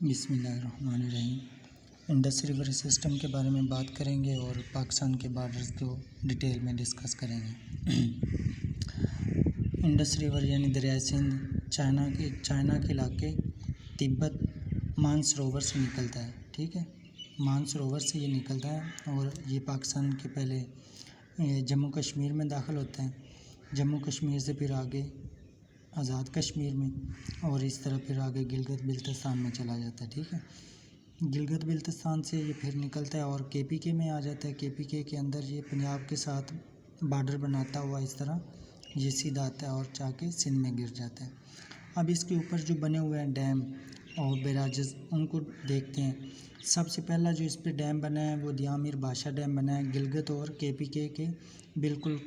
बिस्मिल्लाहिर्रहमानिर्रहीम। Indus river system के बारे में बात करेंगे और पाकिस्तान के बॉर्डर्स को डिटेल में डिस्कस करेंगे। इंडस रिवर यानी दरिया सिंध चाइना के इलाके तिब्बत मानसरोवर से निकलता है। ठीक है, मानसरोवर से ये निकलता है और ये पाकिस्तान के पहले जम्मू कश्मीर में दाखिल होता है। जम्मू कश्मीर से फिर आगे आज़ाद कश्मीर में और इस तरह फिर आगे गिलगित बिल्तिस्तान में चला जाता है। ठीक है, गिलगित बिल्तिस्तान से ये फिर निकलता है और केपीके में आ जाता है। केपीके के अंदर ये पंजाब के साथ बॉर्डर बनाता हुआ इस तरह ये सीधा आता है और जाके सिंध में गिर जाता है। अब इसके ऊपर जो बने हुए हैं डैम और बैराजेस उनको देखते हैं। सबसे पहला जो इस पर डैम बना है वो दियामिर बादशाह डैम बना है, गिलगित और केपीके के बिल्कुल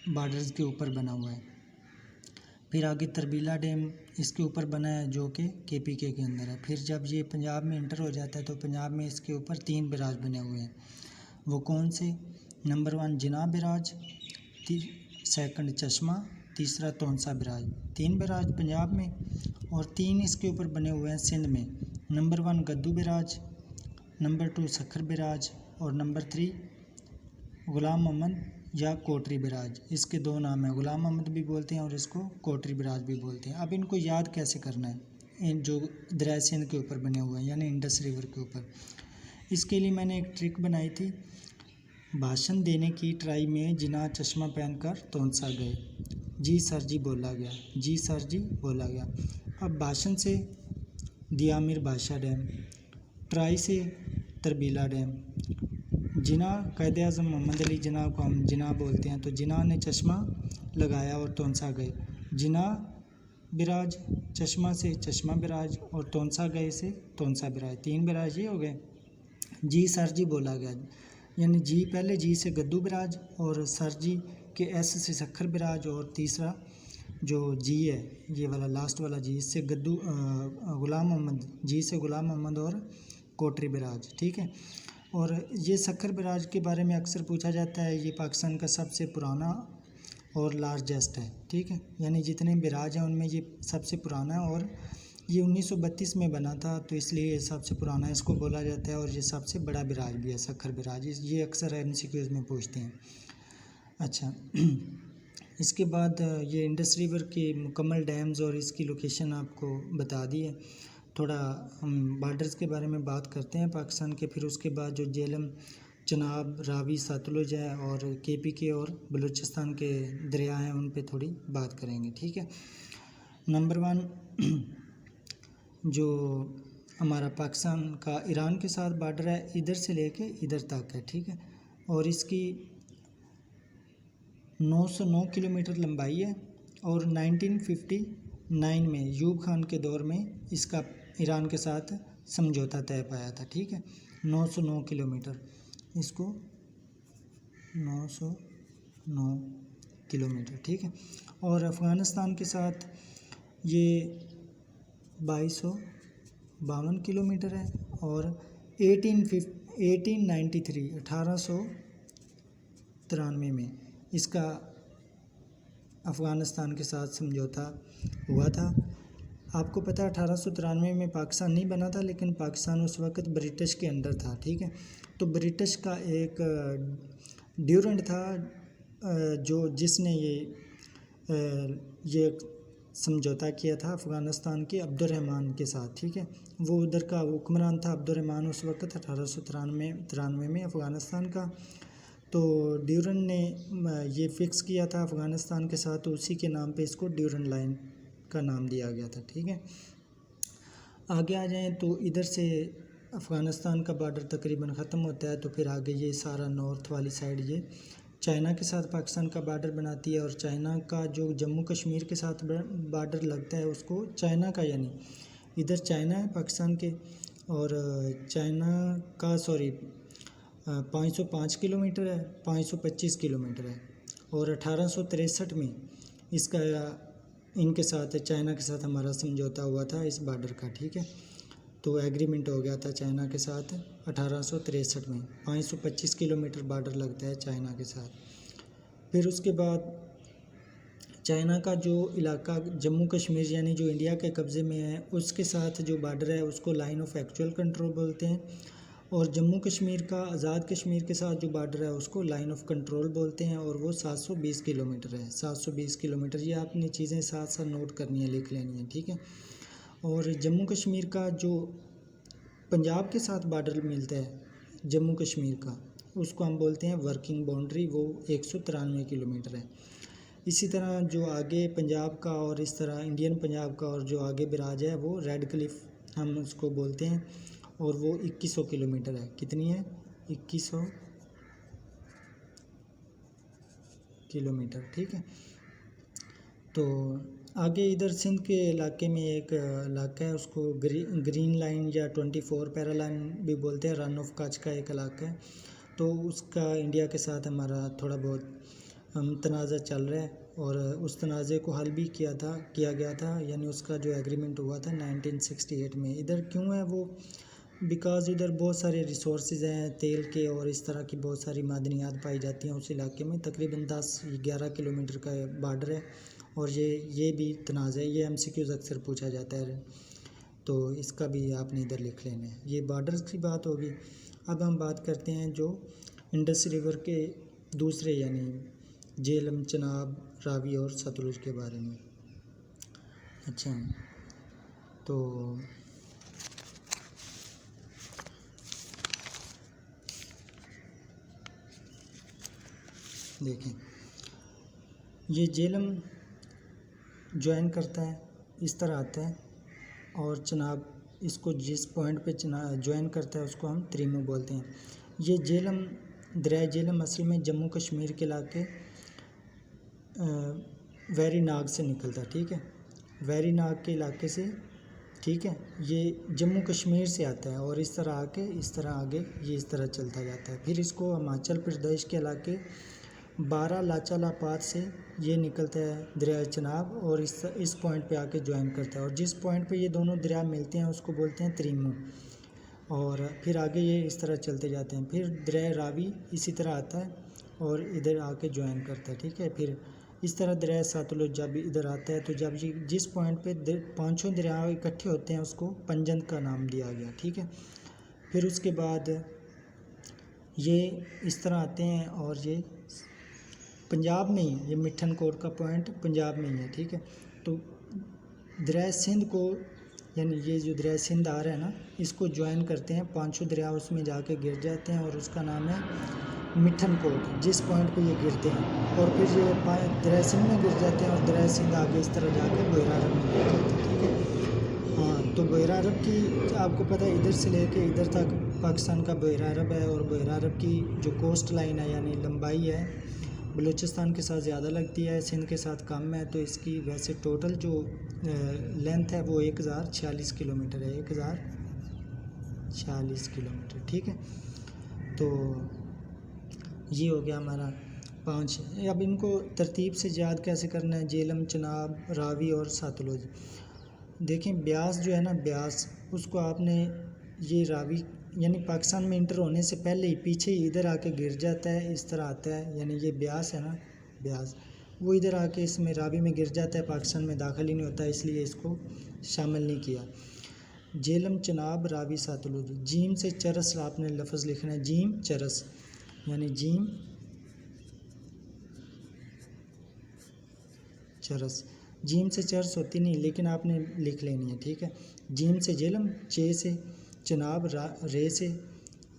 बॉर्डर्स के ऊपर बना हुआ है। फिर आगे तरबीला डैम इसके ऊपर बना है जो कि केपीके के अंदर है। फिर जब ये पंजाब में इंटर हो जाता है तो पंजाब में इसके ऊपर 3 बैराज बने हुए हैं। वो कौन से? नंबर 1 जिनाह बैराज, सेकंड चश्मा, तीसरा तोनसा बैराज। 3 बैराज पंजाब में और 3 इसके ऊपर बने हुए हैं सिंध में। Number 1 Guddu barrage, number 2 Sukkur barrage और नंबर 3 गुलाम मोहम्मद या कोटरी बैराज। इसके 2 नाम हैं, गुलाम मोहम्मद भी बोलते हैं और इसको कोटरी बैराज भी बोलते हैं। अब इनको याद कैसे करना है? इन जो दरिया सिंध के ऊपर बने हुए हैं यानी इंडस रिवर के ऊपर, इसके लिए मैंने एक ट्रिक बनाई थी। भाषण देने की ट्राई में जिनाह चश्मा पहनकर तोनसा गए, जी सर जी बोला गया, जी सर जी बोला गया। अब भाषण से दियामिर बादशाह डैम, ट्राई से तरबीला डैम, जिनाह कायदे आज़म मोहम्मद अली जिनाह को हम जिनाह बोलते हैं, तो जिनाह ने चश्मा लगाया और तोनसा गए। जिनाह बिराज, चश्मा से चश्मा बिराज और तोनसा गए से तोनसा बिराज। 3 बिराज ये हो गए। जी सर जी बोला गया यानी जी पहले जी से गद्दू बिराज और सर जी के एस से सखर बिराज और तीसरा जो जी है ये वाला लास्ट वाला जी इससे गद्दू गुलाम मोहम्मद, जी से गुलाम मोहम्मद और कोटरी बिराज। ठीक है, और ये सखर बिराज के बारे में अक्सर पूछा जाता है। ये पाकिस्तान का सबसे पुराना और लार्जेस्ट है। ठीक है, यानी जितने बिराज हैं उनमें ये सबसे पुराना है और ये 1932 में बना था, तो इसलिए ये सबसे पुराना इसको बोला जाता है और ये सबसे बड़ा बिराज भी है सखर बिराज। ये अक्सर MCQs में पूछते हैं। अच्छा इसके बाद ये इंडस रिवर के मुकम्मल डैम्स और इसकी लोकेशन आपको बता दी है। थोड़ा हम बॉर्डर्स के बारे में बात करते हैं पाकिस्तान के। फिर उसके बाद जो झेलम, चनाब, रावी, सतलुज है और केपीके और बलूचिस्तान के दरिया हैं उन पे थोड़ी बात करेंगे। ठीक है, नंबर 1 जो हमारा पाकिस्तान का ईरान के साथ बॉर्डर है, इधर से लेके इधर तक है। ठीक है, और इसकी 909 किलोमीटर लंबाई है और 1959 में यूब खान के दौर में इसका ईरान के साथ समझौता तय पाया था। ठीक है, 909 किलोमीटर, इसको 909 किलोमीटर। ठीक है, और अफ़गानिस्तान के साथ ये 2252 किलोमीटर है और 1893 में इसका अफ़गानिस्तान के साथ समझौता हुआ था। आपको पता है 1893 में पाकिस्तान नहीं बना था, लेकिन पाकिस्तान उस वक़्त ब्रिटिश के अंडर था। ठीक है, तो ब्रिटिश का एक ड्यूरेंट था जो जिसने ये समझौता किया था अफ़गानिस्तान के अब्दुर्रहमान के साथ। ठीक है, वो उधर का हुक्मरान था अब्दुर्रहमान उस वक़्त 1893 में अफ़गानिस्तान का। तो ड्यूरेंट ने ये फ़िक्स किया था अफ़गानिस्तान के साथ, तो उसी के नाम पे इसको ड्यूरेंट लाइन का नाम दिया गया था। ठीक है, आगे आ जाएं तो इधर से अफ़गानिस्तान का बॉर्डर तकरीबन ख़त्म होता है, तो फिर आगे ये सारा नॉर्थ वाली साइड ये चाइना के साथ पाकिस्तान का बॉर्डर बनाती है और चाइना का जो जम्मू कश्मीर के साथ बॉर्डर लगता है उसको चाइना का, यानी इधर चाइना है पाकिस्तान के और चाइना का 505 किलोमीटर है, 525 किलोमीटर है और 1863 में इसका इनके साथ चाइना के साथ हमारा समझौता हुआ था इस बॉर्डर का। ठीक है, तो एग्रीमेंट हो गया था चाइना के साथ 1863 में। 525 किलोमीटर बॉर्डर लगता है चाइना के साथ। फिर उसके बाद चाइना का जो इलाका जम्मू कश्मीर यानी जो इंडिया के कब्ज़े में है उसके साथ जो बॉर्डर है उसको लाइन ऑफ एक्चुअल कंट्रोल बोलते हैं, और जम्मू कश्मीर का आज़ाद कश्मीर के साथ जो बॉर्डर है उसको लाइन ऑफ कंट्रोल बोलते हैं, और वो 720 किलोमीटर है। 720 किलोमीटर, ये आपने चीज़ें साथ साथ नोट करनी है, लिख लेनी है, ठीक है। और जम्मू कश्मीर का जो पंजाब के साथ बॉर्डर मिलता है जम्मू कश्मीर का, उसको हम बोलते हैं वर्किंग बाउंड्री, वो 193 किलोमीटर है। इसी तरह जो आगे पंजाब का और इस तरह इंडियन पंजाब का और जो आगे बिराज है वो रेड क्लिफ हम उसको बोलते हैं, और वो 2100 किलोमीटर है। कितनी है? 2100 किलोमीटर, ठीक है। तो आगे इधर सिंध के इलाके में एक इलाका है, उसको ग्रीन लाइन या 24 पैरालाइन भी बोलते हैं, रन ऑफ कच्छ का एक इलाका है। तो उसका इंडिया के साथ हमारा थोड़ा बहुत तनाज़ा चल रहा है, और उस तनाज़े को हल भी किया गया था, यानी उसका जो एग्रीमेंट हुआ था 1968 में। इधर क्यों है वो? बिकॉज़ इधर बहुत सारे रिसोर्सेज हैं तेल के, और इस तरह की बहुत सारी मादनियात पाई जाती हैं उस इलाके में। तकरीबन 10-11 किलोमीटर का बॉर्डर है, और ये भी तनाज़ा है, ये MCQs अक्सर पूछा जाता है, तो इसका भी आपने इधर लिख लेना है। ये बॉर्डर्स की बात होगी। अब हम बात करते हैं जो इंडस रिवर के दूसरे यानी झेलम, चनाब, रावी और सतलुज के बारे में। अच्छा, तो देखें, ये झेलम ज्वाइन करता है, इस तरह आता है, और चनाब इसको जिस पॉइंट पे ज्वाइन करता है उसको हम त्रिमू बोलते हैं। ये झेलम, दरिया झेलम असल में जम्मू कश्मीर के इलाके वेरीनाग से निकलता है, ठीक है, वेरीनाग के इलाके से, ठीक है। ये जम्मू कश्मीर से आता है, और इस तरह आके इस तरह आगे ये इस तरह चलता जाता है। फिर इसको हिमाचल प्रदेश के इलाके 12 लाचाला पात से ये निकलता है दरिया चनाब, और इस पॉइंट पे आके ज्वाइन करता है, और जिस पॉइंट पे ये दोनों दरिया मिलते हैं उसको बोलते हैं त्रिमू, और फिर आगे ये इस तरह चलते जाते हैं। फिर दरिया रावी इसी तरह आता है और इधर आके ज्वाइन करता है, ठीक है। फिर इस तरह दरिया सतलुज जब इधर आता है, तो जब ये जिस पॉइंट पे पांचों दरिया इकट्ठे होते हैं उसको पंजन का नाम दिया गया, ठीक है। फिर उसके बाद ये इस तरह आते हैं, और ये पंजाब में ही, ये मिठन कोट का पॉइंट पंजाब में ही है, ठीक है। तो दरिया सिंध को, यानी ये जो दरिया सिंध आ रहा है ना, इसको ज्वाइन करते हैं, पांचों दरिया उसमें जाके गिर जाते हैं, और उसका नाम है मिठन कोट, जिस पॉइंट पे ये गिरते हैं। और फिर ये दरिया सिंध में गिर जाते हैं, और दरिया सिंध आगे इस तरह जाके बहरा अरब में गिर जाते हैं, ठीक है। हाँ, तो बहरा अरब की आपको पता है इधर से लेके इधर तक पाकिस्तान का बहरा अरब है, और बहरा अरब की जो कोस्ट लाइन है यानी लंबाई है बलूचिस्तान के साथ ज़्यादा लगती है, सिंध के साथ कम है। तो इसकी वैसे टोटल जो लेंथ है वो 1046 किलोमीटर है, 1046 किलोमीटर, ठीक है। तो ये हो गया हमारा 5। अब इनको तरतीब से याद कैसे करना है? झेलम, चनाब, रावी और सतलुज। देखें, ब्यास जो है ना, ब्यास, उसको आपने, ये रावी यानी पाकिस्तान में इंटर होने से पहले ही पीछे ही इधर आके गिर जाता है, इस तरह आता है, यानी ये ब्यास है ना, ब्यास, वो इधर आके इसमें रावी में गिर जाता है, पाकिस्तान में दाखिल ही नहीं होता, इसलिए इसको शामिल नहीं किया। झेलम, चनाब, रावी, सतलुज। जीम से चरस आपने लफ्ज़ लिखना है, जीम चरस, यानी जीम चरस। जीम से चरस होती नहीं, लेकिन आपने लिख लेनी है, ठीक है। जीम से झेलम, चे से चनाब, रे से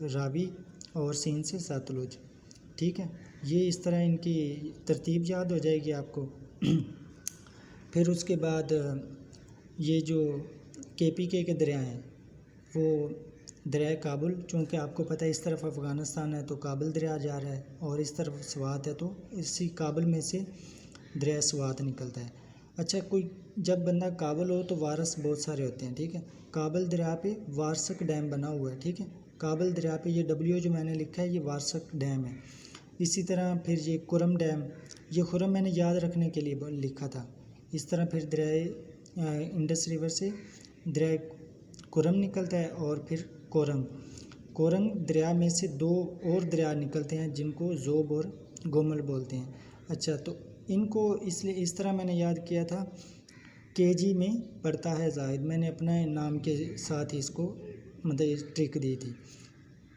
रावी, और सीन से सतलुज, ठीक है। ये इस तरह इनकी तरतीब याद हो जाएगी आपको। फिर उसके बाद ये जो KPK के दरिया हैं, वो दरिया काबुल, चूँकि आपको पता है इस तरफ अफ़गानिस्तान है तो काबुल दरिया जा रहा है, और इस तरफ स्वात है तो इसी काबुल में से दरिया स्वात निकलता है। अच्छा, कोई जब बंदा काबुल हो तो वारस बहुत सारे होते हैं, ठीक है। काबुल दरिया पे वारसक डैम बना हुआ है, ठीक है। काबुल दरिया पे ये W जो मैंने लिखा है ये वारसक डैम है। इसी तरह फिर ये खुरम डैम, ये खुरम मैंने याद रखने के लिए लिखा था। इस तरह फिर दरिया इंडस रिवर से दरिया खुरम निकलता है, और फिर कोरंग दरिया में से 2 और दरिया निकलते हैं जिनको ज़ोब और गोमल बोलते हैं। अच्छा, तो इनको इसलिए इस तरह मैंने याद किया था, केजी में पढ़ता है जाहिद, मैंने अपने नाम के साथ ही इसको मतलब ट्रिक दी थी।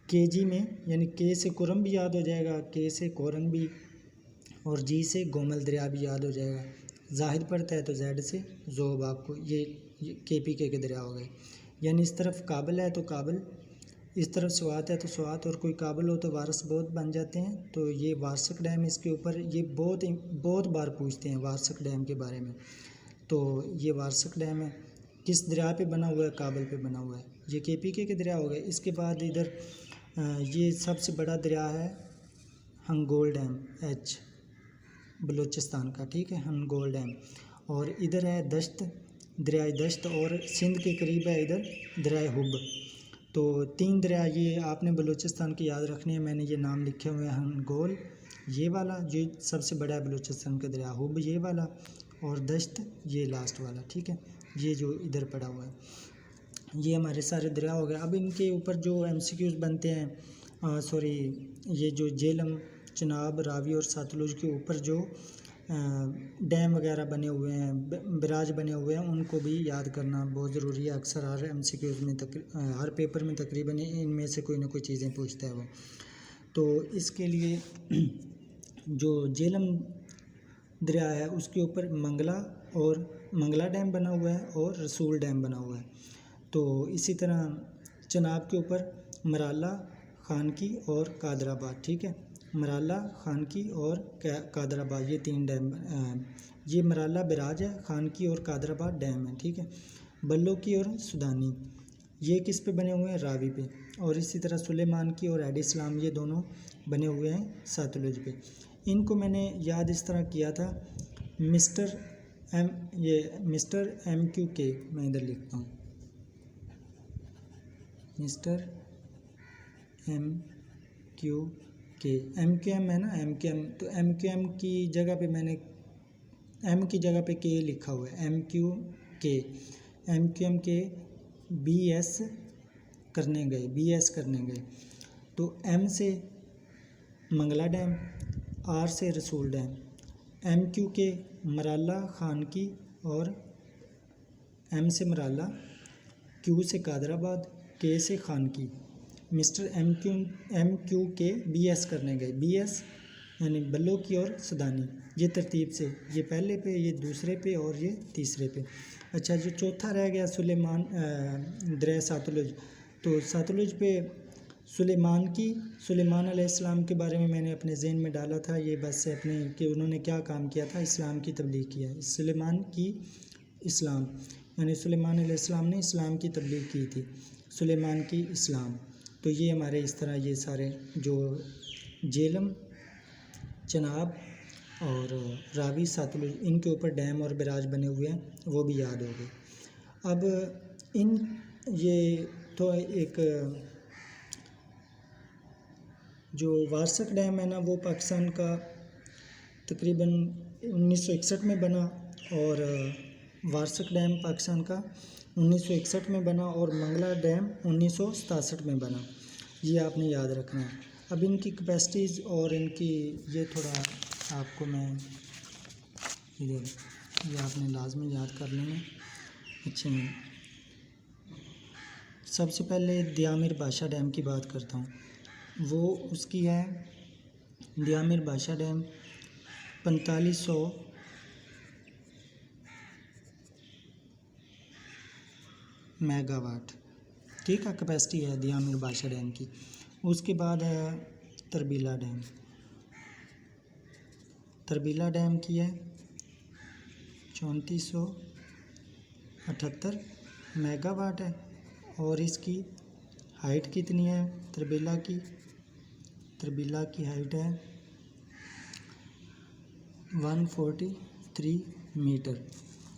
केजी में यानी के से कुरम भी याद हो जाएगा, के से कोरन भी, और जी से गोमल दरिया भी याद हो जाएगा। जाहिद पढ़ता है तो जेड से जोब, आपको ये KPK के दरिया हो गए। यानी इस तरफ काबल है तो काबल, इस तरफ स्वात है तो स्वात, और कोई काबल हो तो वारस बहुत बन जाते हैं। तो ये वारसक डैम इसके ऊपर, ये बहुत बार पूछते हैं वारसक डैम के बारे में। तो ये वारसक डैम है, किस दरिया पे बना हुआ है? काबल पे बना हुआ है। ये KPK के दरिया हो गए। इसके बाद इधर ये सबसे बड़ा दरिया है हंगोल डैम, H बलूचिस्तान का, ठीक है, हंगोल डैम। और इधर है दश्त, दरियाए दश्त, और सिंध के करीब है इधर दरियाए हुब। तो 3 दरिया ये आपने बलूचिस्तान की याद रखनी है। मैंने ये नाम लिखे हुए हैं, हंगोल ये वाला जो सबसे बड़ा है बलूचिस्तान का दरिया, हुब ये वाला, और दश्त ये लास्ट वाला, ठीक है, ये जो इधर पड़ा हुआ है। ये हमारे सारे दरिया हो गए। अब इनके ऊपर जो MCQs बनते हैं, सॉरी, ये जो झेलम, चिनाब, रावी और सतलुज के ऊपर जो डैम वगैरह बने हुए हैं, बराज बने हुए हैं, उनको भी याद करना बहुत ज़रूरी है। अक्सर हर MCQs में हर पेपर में तकरीबन इनमें से कोई ना कोई चीज़ें पूछता है वो। तो इसके लिए जो झेलम दरिया है उसके ऊपर मंगला डैम बना हुआ है और रसूल डैम बना हुआ है। तो इसी तरह चनाब के ऊपर मराला, खानकी और कादराबाद, ठीक है, मराला, खानकी और कादराबाद, ये 3 डैम। ये मराला बिराज है, खानकी और कादराबाद डैम है, ठीक है। बल्लो की और सुदानी ये किस पे बने हुए हैं? रावी पे। और इसी तरह सुलेमान की और एडी इस्लाम ये दोनों बने हुए हैं सतलुज पे। इनको मैंने याद इस तरह किया था, मिस्टर MQK, मैं इधर लिखता हूँ, मिस्टर MQK, MQM है ना, MQM, तो MQM की जगह पे मैंने M की जगह पे K लिखा हुआ है, MQM के BS करने गए। तो M से मंगला डैम, R से रसूल डैम, MQK मराला, खानकी, और M से मराला, Q से कादराबाद, K से खानकी। मिस्टर MQK BS करने गए, BS यानी बल्लो की और सुदानी, ये तरतीब से, ये पहले पे, ये दूसरे पे, और ये तीसरे पे। अच्छा, जो चौथा रह गया सुलेमान दरिया सतलुज, तो सतलुज पे सुलेमान अलैहिस्सलाम के बारे में मैंने अपने ज़हन में डाला था, ये बस अपने कि उन्होंने क्या काम किया था, इस्लाम की तबलीग किया है। सुलेमान की इस्लाम यानी सुलेमान अलैहिस्सलाम ने इस्लाम की तबलीग की थी, सुलेमान की इस्लाम। तो ये हमारे इस तरह ये सारे जो झेलम, चनाब और रावी, सतलुज, इनके ऊपर डैम और बराज बने हुए हैं, वो भी याद हो गए। अब ये तो एक जो वारसक डैम है ना, वो पाकिस्तान का तकरीबन 1961 में बना, और वारसक डैम पाकिस्तान का 1961 में बना, और मंगला डैम 1967 में बना। ये आपने याद रखना है। अब इनकी कैपेसिटीज़ और इनकी ये थोड़ा आपको मैं इधर ये आपने लाजमी याद कर लेना। अच्छा, सबसे पहले दियामिर बादशाह डैम की बात करता हूँ। वो उसकी है दियामिर बादशाह डैम 4500 मेगावाट, ठीक है, कैपेसिटी है दियामिर बादशाह डैम की। उसके बाद है तरबीला डैम की है 3478 मेगावाट है, और इसकी हाइट कितनी है? तरबीला की हाइट है 143 मीटर।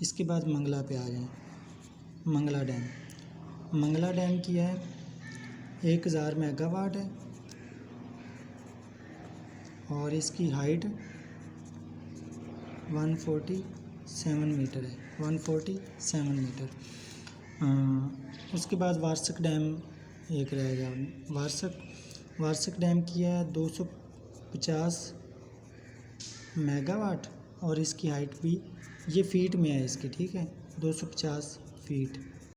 इसके बाद मंगला पे आ जाएं। मंगला डैम की है 1000 मेगावाट है, और इसकी हाइट 147 मीटर है, 147 मीटर। उसके बाद वारसक डैम एक रहेगा, वारसक डैम की है 250 मेगावाट, और इसकी हाइट भी ये फीट में है इसकी, ठीक है, 250 फीट।